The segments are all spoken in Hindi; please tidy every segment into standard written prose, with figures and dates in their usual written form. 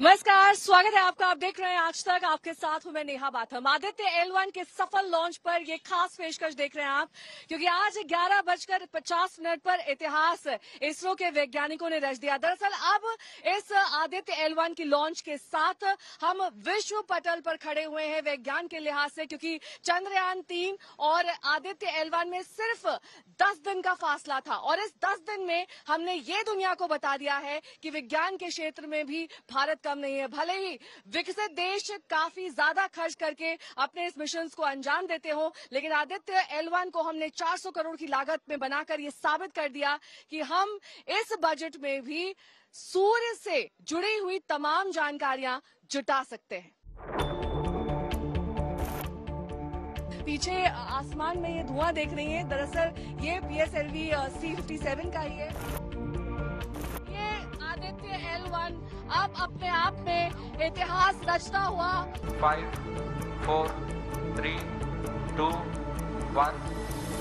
नमस्कार, स्वागत है आपका। आप देख रहे हैं आज तक। आपके साथ हूं मैं नेहा बाथम। आदित्य L1 के सफल लॉन्च पर ये खास पेशकश देख रहे हैं आप, क्योंकि आज 11:50 पर इतिहास इसरो के वैज्ञानिकों ने रच दिया। दरअसल अब इस आदित्य L1 की लॉन्च के साथ हम विश्व पटल पर खड़े हुए हैं विज्ञान के लिहाज से, क्योंकि चंद्रयान 3 और आदित्य L1 में सिर्फ 10 दिन का फासला था और इस 10 दिन में हमने ये दुनिया को बता दिया है कि विज्ञान के क्षेत्र में भी भारत कम नहीं है। भले ही विकसित देश काफी ज्यादा खर्च करके अपने इस मिशन को अंजाम देते हो, लेकिन आदित्य L1 को हमने 400 करोड़ की लागत में बनाकर ये साबित कर दिया कि हम इस बजट में भी सूर्य से जुड़ी हुई तमाम जानकारियां जुटा सकते हैं। पीछे आसमान में ये धुआं देख रही हैं, दरअसल ये PSLV C57 का ही है। ये आदित्य L1 अब अपने आप में इतिहास रचता हुआ 5, 4, 3, 2, 1,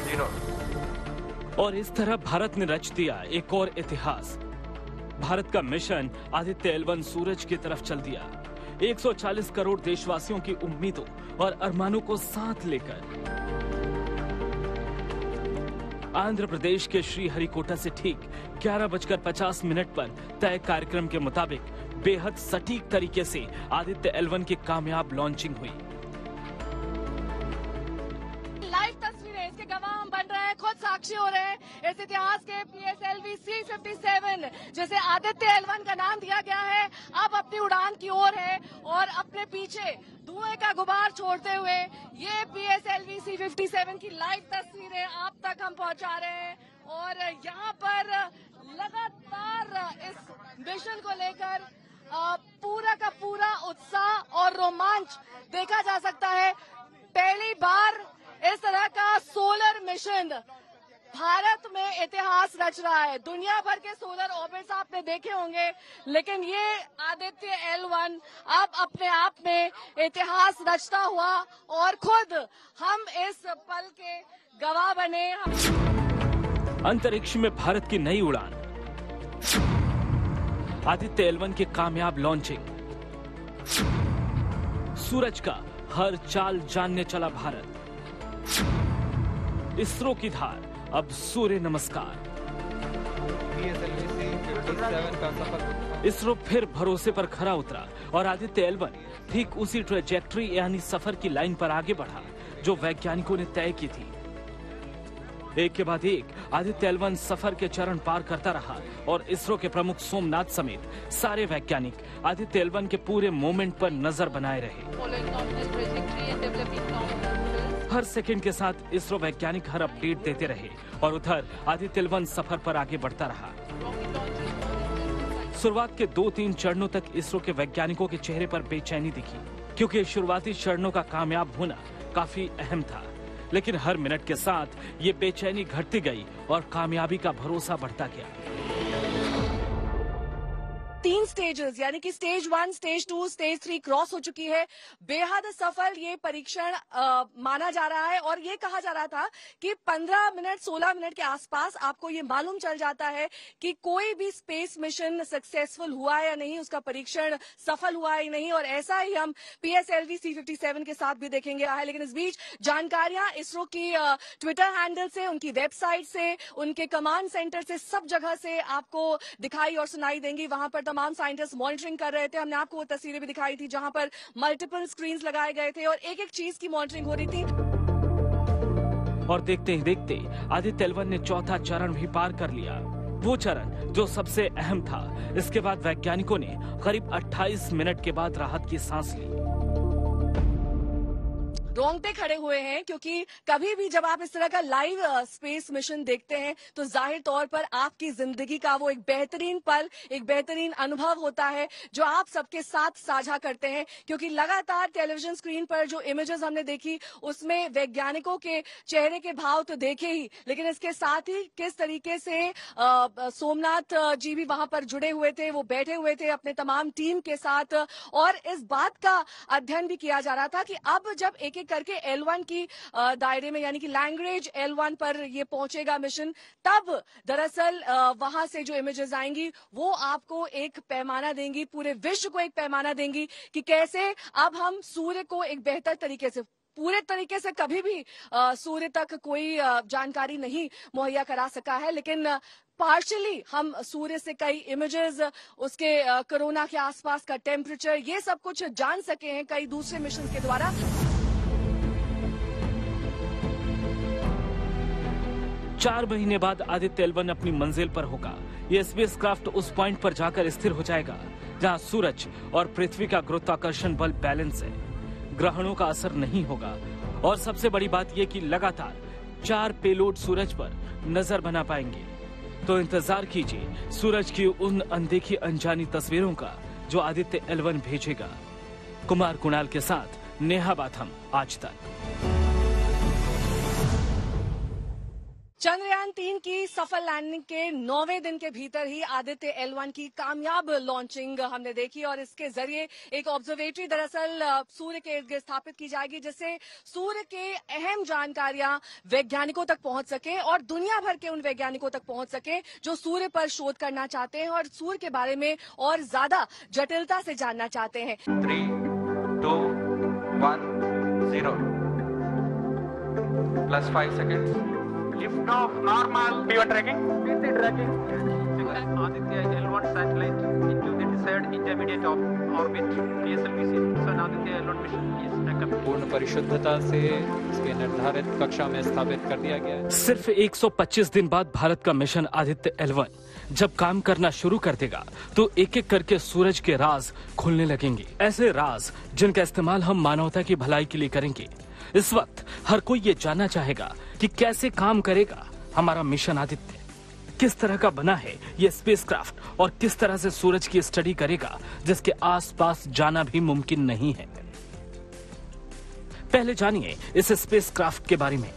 0। और इस तरह भारत ने रच दिया एक और इतिहास। भारत का मिशन आदित्य L1 सूरज की तरफ चल दिया, 140 करोड़ देशवासियों की उम्मीदों और अरमानों को साथ लेकर। आंध्र प्रदेश के श्रीहरिकोटा से ठीक 11:50 पर तय कार्यक्रम के मुताबिक बेहद सटीक तरीके से आदित्य L1 की कामयाब लॉन्चिंग हुई। लाइव तस्वीरें, इसके गवाह हम बन रहे हैं, खुद साक्षी हो रहे हैं इस इतिहास के। PSLV C57 जिसे आदित्य L1 का नाम दिया गया है, अब अपनी उड़ान की ओर है और अपने पीछे धुएं का गुबार छोड़ते हुए ये PSLV C57 की लाइव तस्वीरें आप तक हम पहुंचा रहे हैं। और यहाँ पर लगातार इस मिशन को लेकर पूरा का पूरा उत्साह और रोमांच देखा जा सकता है। पहली बार इस तरह का सोलर मिशन भारत में इतिहास रच रहा है। दुनिया भर के सोलर ऑर्बिट्स आपने देखे होंगे, लेकिन ये आदित्य L1 अब अपने आप में इतिहास रचता हुआ और खुद हम इस पल के गवाह बने। अंतरिक्ष में भारत की नई उड़ान, आदित्य L1 की कामयाब लॉन्चिंग, सूरज का हर चाल जानने चला भारत, इसरो की धार अब सूर्य नमस्कार। इसरो फिर भरोसे पर खरा उतरा और आदित्य L1 ठीक उसी ट्रेजेक्ट्री यानी सफर की लाइन पर आगे बढ़ा जो वैज्ञानिकों ने तय की थी। एक के बाद एक आदित्य L1 सफर के चरण पार करता रहा और इसरो के प्रमुख सोमनाथ समेत सारे वैज्ञानिक आदित्य L1 के पूरे मोमेंट पर नजर बनाए रहे। हर सेकंड के साथ इसरो वैज्ञानिक हर अपडेट देते रहे और उधर आदित्य L1 सफर पर आगे बढ़ता रहा। शुरुआत के 2-3 चरणों तक इसरो के वैज्ञानिकों के चेहरे पर बेचैनी दिखी, क्योंकि शुरुआती चरणों का कामयाब होना काफी अहम था। लेकिन हर मिनट के साथ ये बेचैनी घटती गई और कामयाबी का भरोसा बढ़ता गया। 3 स्टेजेस यानी कि स्टेज 1, स्टेज 2, स्टेज 3 क्रॉस हो चुकी है। बेहद सफल ये परीक्षण माना जा रहा है और ये कहा जा रहा था कि 15 मिनट 16 मिनट के आसपास आपको ये मालूम चल जाता है कि कोई भी स्पेस मिशन सक्सेसफुल हुआ है या नहीं, उसका परीक्षण सफल हुआ है या नहीं। और ऐसा ही हम PSLV C57 के साथ भी देखेंगे है। लेकिन इस बीच जानकारियां इसरो की ट्विटर हैंडल से, उनकी वेबसाइट से, उनके कमांड सेंटर से, सब जगह से आपको दिखाई और सुनाई देंगी। वहां पर तमाम साइंटिस्ट मॉनिटरिंग कर रहे थे। हमने आपको वो तस्वीरें भी दिखाई थी जहां पर मल्टीपल स्क्रीन्स लगाए गए थे और एक एक चीज की मॉनिटरिंग हो रही थी। और देखते ही देखते आदित्य L1 ने चौथा चरण भी पार कर लिया, वो चरण जो सबसे अहम था। इसके बाद वैज्ञानिकों ने करीब 28 मिनट के बाद राहत की सांस ली। रोंगटे खड़े हुए हैं, क्योंकि कभी भी जब आप इस तरह का लाइव स्पेस मिशन देखते हैं तो जाहिर तौर पर आपकी जिंदगी का वो एक बेहतरीन पल, एक बेहतरीन अनुभव होता है जो आप सबके साथ साझा करते हैं। क्योंकि लगातार टेलीविजन स्क्रीन पर जो इमेजेस हमने देखी उसमें वैज्ञानिकों के चेहरे के भाव तो देखे ही, लेकिन इसके साथ ही किस तरीके से सोमनाथ जी भी वहां पर जुड़े हुए थे, वो बैठे हुए थे अपने तमाम टीम के साथ। और इस बात का अध्ययन भी किया जा रहा था कि अब जब एक एक करके L1 की दायरे में, यानी कि लैंग्वेज L1 पर ये पहुंचेगा मिशन। तब दरअसल वहां से जो इमेजेस आएंगी वो आपको एक पैमाना देंगी, पूरे विश्व को एक पैमाना देंगी कि कैसे अब हम सूर्य को एक बेहतर तरीके से, पूरे तरीके से कभी भी सूर्य तक कोई जानकारी नहीं मुहैया करा सका है, लेकिन पार्शियली हम सूर्य से कई इमेजेस, उसके कोरोना के आसपास का टेम्परेचर, ये सब कुछ जान सके हैं कई दूसरे मिशन के द्वारा। चार महीने बाद आदित्य L1 अपनी मंजिल पर होगा। ये स्पेसक्राफ्ट उस पॉइंट पर जाकर स्थिर हो जाएगा जहां सूरज और पृथ्वी का गुरुत्वाकर्षण बल बैलेंस है, ग्रहणों का असर नहीं होगा और सबसे बड़ी बात यह कि लगातार 4 पेलोड सूरज पर नजर बना पाएंगे। तो इंतजार कीजिए सूरज की उन अनदेखी अनजानी तस्वीरों का जो आदित्य L1 भेजेगा। कुमार कुणाल के साथ नेहा बाथम, आज तक। चंद्रयान 3 की सफल लैंडिंग के 9वें दिन के भीतर ही आदित्य L1 की कामयाब लॉन्चिंग हमने देखी और इसके जरिए एक ऑब्जर्वेटरी दरअसल सूर्य के इर्द गिर्द स्थापित की जाएगी, जिससे सूर्य के अहम जानकारियां वैज्ञानिकों तक पहुंच सके और दुनिया भर के उन वैज्ञानिकों तक पहुंच सके जो सूर्य पर शोध करना चाहते हैं और सूर्य के बारे में और ज्यादा जटिलता से जानना चाहते हैं। 3, 2, 1, 0 +5 seconds. Lift off normal. We are tracking. Busy tracking. Aditya L1 satellite into the desired intermediate orbit. PSLV-C. So Aditya L1 mission is accomplished. पूर्ण परिशुद्धता से इसके निर्धारित कक्षा में स्थापित कर दिया गया है। सिर्फ 125 दिन बाद भारत का मिशन आदित्य L1 जब काम करना शुरू कर देगा तो एक एक करके सूरज के राज खुलने लगेंगे। ऐसे राज जिनका इस्तेमाल हम मानवता की भलाई के लिए करेंगे। इस वक्त हर कोई ये जानना चाहेगा कि कैसे काम करेगा हमारा मिशन आदित्य, किस तरह का बना है ये स्पेसक्राफ्ट और किस तरह से सूरज की स्टडी करेगा जिसके आसपास जाना भी मुमकिन नहीं है। पहले जानिए इस स्पेसक्राफ्ट के बारे में।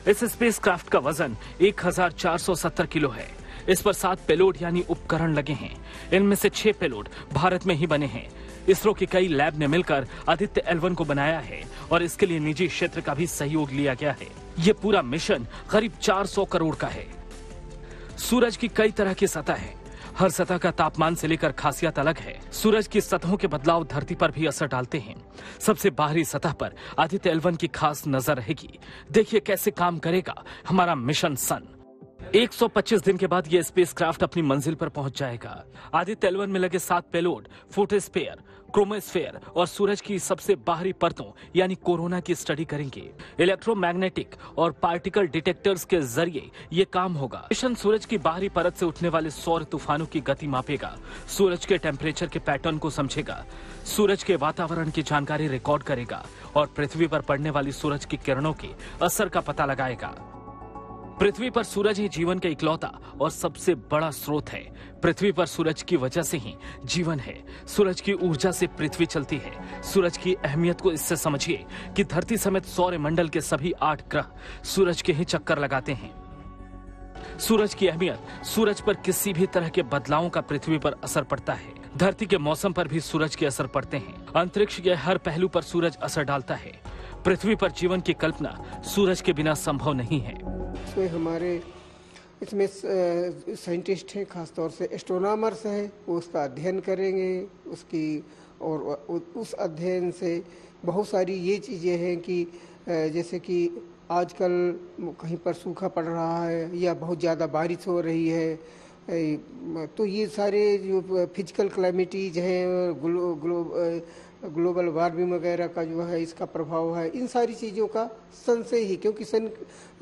इस स्पेसक्राफ्ट का वजन 1470 किलो है। इस पर 7 पेलोड यानी उपकरण लगे हैं। इनमें से 6 पेलोड भारत में ही बने हैं। इसरो की कई लैब ने मिलकर आदित्य L1 को बनाया है और इसके लिए निजी क्षेत्र का भी सहयोग लिया गया है। ये पूरा मिशन करीब 400 करोड़ का है। सूरज की कई तरह की सतह है। हर सतह का तापमान से लेकर खासियत अलग है। सूरज की सतहों के बदलाव धरती पर भी असर डालते हैं। सबसे बाहरी सतह पर आदित्य L1 की खास नजर रहेगी। देखिए कैसे काम करेगा हमारा मिशन सन। 125 दिन के बाद यह स्पेसक्राफ्ट अपनी मंजिल पर पहुंच जाएगा। आदित्य L1 में लगे 7 पेलोड फोटोस्फीयर, क्रोमोस्फीयर और सूरज की सबसे बाहरी परतों यानी कोरोना की स्टडी करेंगे। इलेक्ट्रोमैग्नेटिक और पार्टिकल डिटेक्टर्स के जरिए ये काम होगा। मिशन सूरज की बाहरी परत से उठने वाले सौर तूफानों की गति मापेगा, सूरज के टेम्परेचर के पैटर्न को समझेगा, सूरज के वातावरण की जानकारी रिकॉर्ड करेगा और पृथ्वी पर पड़ने वाली सूरज की किरणों के असर का पता लगाएगा। पृथ्वी पर सूरज ही जीवन का इकलौता और सबसे बड़ा स्रोत है। पृथ्वी पर सूरज की वजह से ही जीवन है। सूरज की ऊर्जा से पृथ्वी चलती है। सूरज की अहमियत को इससे समझिए कि धरती समेत सौर मंडल के सभी 8 ग्रह सूरज के ही चक्कर लगाते हैं। सूरज की अहमियत, सूरज पर किसी भी तरह के बदलावों का पृथ्वी पर असर पड़ता है। धरती के मौसम पर भी सूरज के असर पड़ते हैं। अंतरिक्ष के हर पहलू पर सूरज असर डालता है। पृथ्वी पर जीवन की कल्पना सूरज के बिना संभव नहीं है। इसमें साइंटिस्ट हैं, खासतौर से एस्ट्रोनॉमर्स हैं, वो उसका अध्ययन करेंगे उसकी, और उस अध्ययन से बहुत सारी ये चीज़ें हैं कि जैसे कि आजकल कहीं पर सूखा पड़ रहा है या बहुत ज़्यादा बारिश हो रही है, तो ये सारे जो फिजिकल क्लाइमेटीज हैं, ग्लोबल वार्मिंग वगैरह का जो है इसका प्रभाव है, इन सारी चीज़ों का सन से ही, क्योंकि सन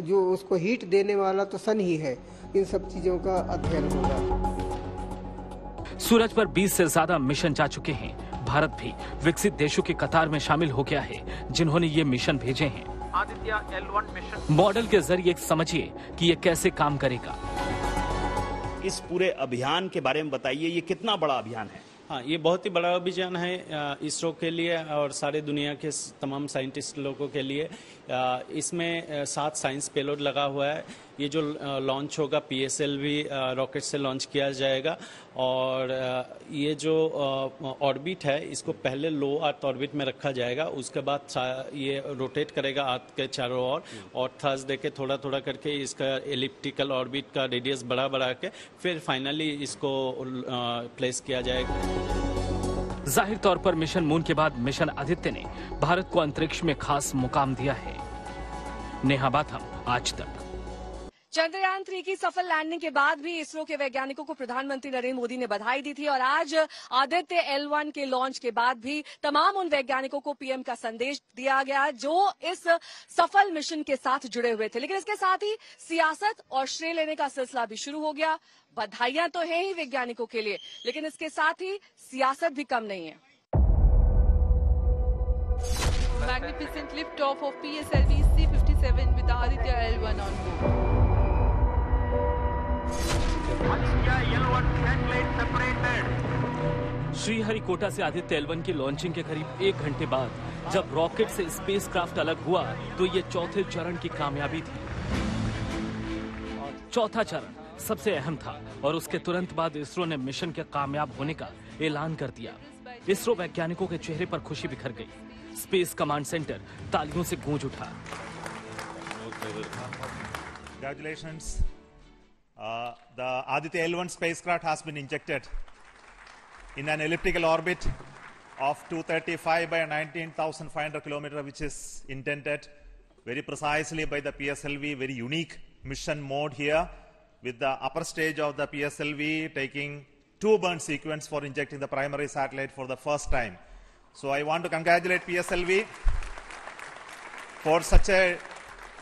जो उसको हीट देने वाला तो सन ही है, इन सब चीज़ों का अध्ययन होगा। सूरज पर 20 से ज्यादा मिशन जा चुके हैं। भारत भी विकसित देशों की कतार में शामिल हो गया है जिन्होंने ये मिशन भेजे हैं। आदित्य L1 मिशन मॉडल के जरिए समझिए कि ये कैसे काम करेगा। इस पूरे अभियान के बारे में बताइए, ये कितना बड़ा अभियान है? हाँ, ये बहुत ही बड़ा अभियान है इसरो के लिए और सारे दुनिया के तमाम साइंटिस्ट लोगों के लिए। इसमें 7 साइंस पेलोड लगा हुआ है। ये जो लॉन्च होगा PSLV रॉकेट से लॉन्च किया जाएगा और ये जो ऑर्बिट है इसको पहले लो अर्थ ऑर्बिट में रखा जाएगा, उसके बाद ये रोटेट करेगा अर्थ के चारों ओर और थर्सडे के थोड़ा थोड़ा करके इसका एलिप्टिकल ऑर्बिट का रेडियस बढ़ा के फिर फाइनली इसको प्लेस किया जाएगा। जाहिर तौर पर मिशन मून के बाद मिशन आदित्य ने भारत को अंतरिक्ष में खास मुकाम दिया है। नेहा बाथम, आज तक। चंद्रयान 3 की सफल लैंडिंग के बाद भी इसरो के वैज्ञानिकों को प्रधानमंत्री नरेंद्र मोदी ने बधाई दी थी और आज आदित्य L1 के लॉन्च के बाद भी तमाम उन वैज्ञानिकों को पीएम का संदेश दिया गया जो इस सफल मिशन के साथ जुड़े हुए थे। लेकिन इसके साथ ही सियासत और श्रेय लेने का सिलसिला भी शुरू हो गया। बधाइयां तो है ही वैज्ञानिकों के लिए, लेकिन इसके साथ ही सियासत भी कम नहीं है। Magnificent lift-off of PSLV C-57 with the Aditya L1 on board. Sriharikota से आदित्य L1 की लॉन्चिंग के करीब 1 घंटे बाद जब रॉकेट से स्पेसक्राफ्ट अलग हुआ तो ये चौथे चरण की कामयाबी थी। चौथा चरण सबसे अहम था और उसके तुरंत बाद इसरो ने मिशन के कामयाब होने का ऐलान कर दिया। इसरो वैज्ञानिकों के चेहरे पर खुशी बिखर गई। स्पेस कमांड सेंटर तालियों से गूंज उठा। Congratulations. The Aditya L1 spacecraft has been injected in an elliptical orbit of 235 by 19,500 kilometers, which is intended very precisely by the PSLV. Very unique mission mode here, with the upper stage of the PSLV taking 2-burn sequence for injecting the primary satellite for the first time. So I want to congratulate PSLV for such a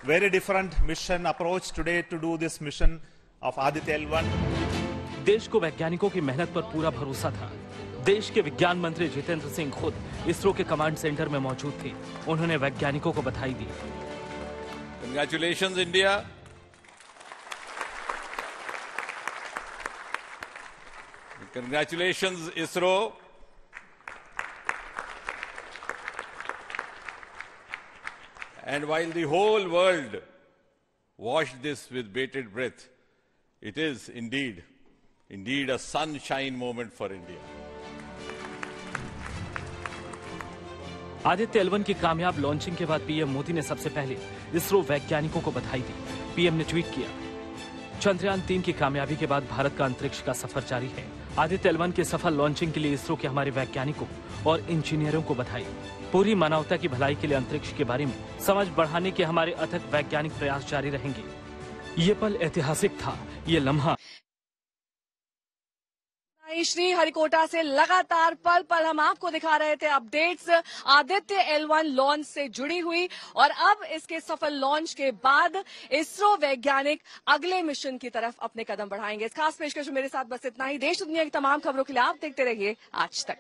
very different mission approach today to do this mission of Aditya L1. देश को वैज्ञानिकों की मेहनत पर पूरा भरोसा था। देश के विज्ञान मंत्री जितेंद्र सिंह खुद इसरो के कमांड सेंटर में मौजूद थे। उन्होंने वैज्ञानिकों को बधाई दी। Congratulations, India. Congratulations, ISRO. And while the whole world watched this with bated breath, it is indeed a sunshine moment for India. Aditya L1 की कामयाब लॉन्चिंग के बाद पीएम मोदी ने सबसे पहले इसरो वैज्ञानिकों को बधाई दी। पीएम ने ट्वीट किया, चंद्रयान 3 की कामयाबी के बाद भारत का अंतरिक्ष का सफर जारी है। आदित्य L1 की सफल लॉन्चिंग के लिए इसरो के हमारे वैज्ञानिकों और इंजीनियरों को बधाई। पूरी मानवता की भलाई के लिए अंतरिक्ष के बारे में समझ बढ़ाने के हमारे अथक वैज्ञानिक प्रयास जारी रहेंगे। ये पल ऐतिहासिक था। ये लम्हा श्रीहरिकोटा से लगातार पल पल हम आपको दिखा रहे थे अपडेट्स आदित्य L1 लॉन्च से जुड़ी हुई, और अब इसके सफल लॉन्च के बाद इसरो वैज्ञानिक अगले मिशन की तरफ अपने कदम बढ़ाएंगे। इस खास पेशकश में मेरे साथ बस इतना ही। देश दुनिया की तमाम खबरों के लिए आप देखते रहिए आज तक।